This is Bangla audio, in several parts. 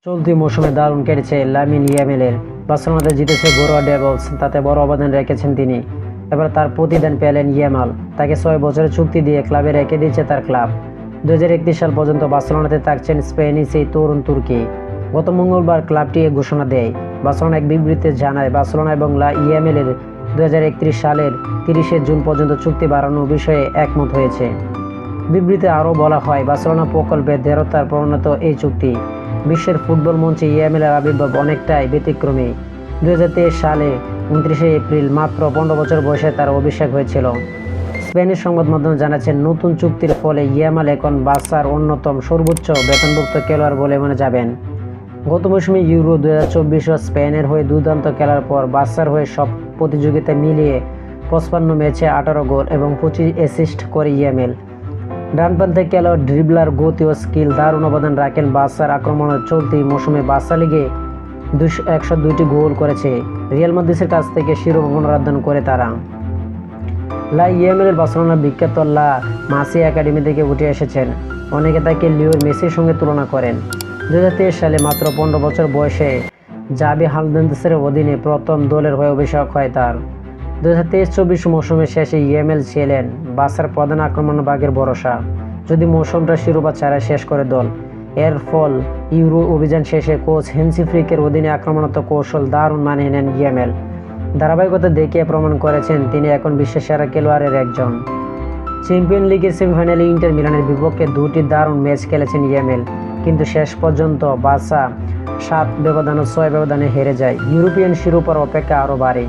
চলতি মৌসুমে দারুণ কেটেছে লামিন ইয়ামালের। বার্সেলোনাতে জিতেছে ঘরোয়া ডেভিলস, তাতে বড় অবদান রেখেছেন তিনি। এবার তার প্রতিদান পেলেন ইয়ামাল। তাকে 6 বছরের চুক্তি দিয়ে ক্লাবে রেখে দিয়েছে তার ক্লাব। 2031 সাল পর্যন্ত বার্সেলোনাতে থাকছেন স্পেনের সেই তরুণ তুর্কি। গত মঙ্গলবার ক্লাবটি এ ঘোষণা দেয়। বার্সেলোনা এক বিবৃতিতে জানায়, বার্সেলোনা এবং ইয়ামালের 2031 সালের 30 জুন পর্যন্ত চুক্তি বাড়ানোর বিষয়ে একমত হয়েছে। বিবৃতিতে আরও বলা হয়, বার্সেলোনা প্রকল্পের দেরতার পরিণত এই চুক্তি বিশ্বের ফুটবল মঞ্চে ইয়ামালের আবির্ভাব অনেকটাই ব্যতিক্রমী। 2023 সালে 29 এপ্রিল মাত্র 15 বছর বয়সে তার অভিষেক হয়েছিল। স্পেনের সংবাদ মাধ্যম জানাচ্ছেন, নতুন চুক্তির ফলে ইয়ামাল এখন বার্সার অন্যতম সর্বোচ্চ বেতনভুক্ত খেলোয়াড় বলে মনে যাবেন। গত মৌসুমে ইউরো 2024 ও স্পেনের হয়ে দুর্দান্ত খেলার পর বার্সার হয়ে সব প্রতিযোগিতা মিলিয়ে 55 ম্যাচে 18 গোল এবং 25 অ্যাসিস্ট করে ইয়ামাল। ডানপন্থী খেলোয়াড়, ড্রিবলার, গতি ও স্কিল দারুণ অবদান রাখেন বার্সার আক্রমণের। চলতি মৌসুমে বার্সা লিগে 102টি গোল করেছে। রিয়াল মাদ্রিদের কাছ থেকে শিরোপা পুনরুদ্ধার করে তারা। ইয়ামাল বার্সেলোনার বিখ্যাত লা মাসিয়া একাডেমি থেকে উঠে এসেছেন। অনেকে তাকে লিওর মেসির সঙ্গে তুলনা করেন। 2023 সালে মাত্র 15 বছর বয়সে জাভি হার্নান্দেজের অধীনে প্রথম দলের হয়ে অভিষেক হয় তার। 2023-24 মৌসুমের শেষে ইয়ামাল ছিলেন বার্সার প্রধান আক্রমণভাগের ভরসা। যদি মৌসুমটা শিরোপা ছাড়া শেষ করে দল। এর ফল ইউরো অভিযান শেষে কোচ হ্যান্সি ফ্লিকের অধীনে আক্রমণাত্মক কৌশল দারুণ মানিয়ে নেন ইয়ামাল। ধারাবাহিকতা দেখিয়ে প্রমাণ করেছেন তিনি এখন বিশ্বের সেরা খেলোয়াড়ের একজন। চ্যাম্পিয়ন লিগের সেমিফাইনালে ইন্টার মিলানের বিপক্ষে 2টি দারুণ ম্যাচ খেলেছেন ইয়ামাল, কিন্তু শেষ পর্যন্ত বার্সা 7 ব্যবধান ও 6 ব্যবধানে হেরে যায়। ইউরোপিয়ান শিরোপার অপেক্ষা আরও বাড়ে।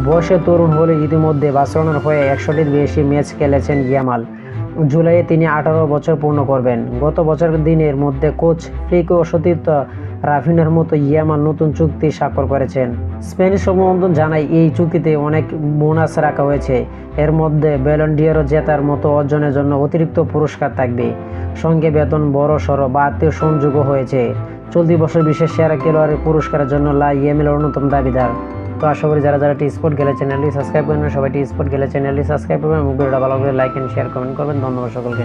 বয়সে তরুণ হলে ইতিমধ্যে বার্সেলোনার হয়ে 100টির বেশি ম্যাচ খেলেছেন ইয়ামাল। জুলাইয়ে তিনি 18 বছর পূর্ণ করবেন। গত বছরের দিনের মধ্যে কোচ ফ্লিক ও সতীর্থ রাফিনার মতো ইয়ামাল নতুন চুক্তি স্বাক্ষর করেছেন। স্পেনিশ সংবাদ জানায়, এই চুক্তিতে অনেক বোনাস রাখা হয়েছে। এর মধ্যে ব্যালন ডি'র জেতার মতো অর্জনের জন্য অতিরিক্ত পুরস্কার থাকবে। সঙ্গে বেতন বড় সড়ো বাড়তি সংযোগও হয়েছে। চলতি বছর বিশ্বের সেরা খেলোয়াড়ের পুরস্কারের জন্য ইয়ামাল অন্যতম দাবিদার। তো আশা করি যারা টি-স্পোর্ট গেলে চ্যানেলটি সাবস্ক্রাইব করবেন, সবাই টি-স্পোর্ট গেলে চ্যানেলটি সাবস্ক্রাইব করবেন এবং ভিডিওটা ভালো করে লাইক এন্ড শেয়ার কমেন্ট করবেন। ধন্যবাদ সকলকে।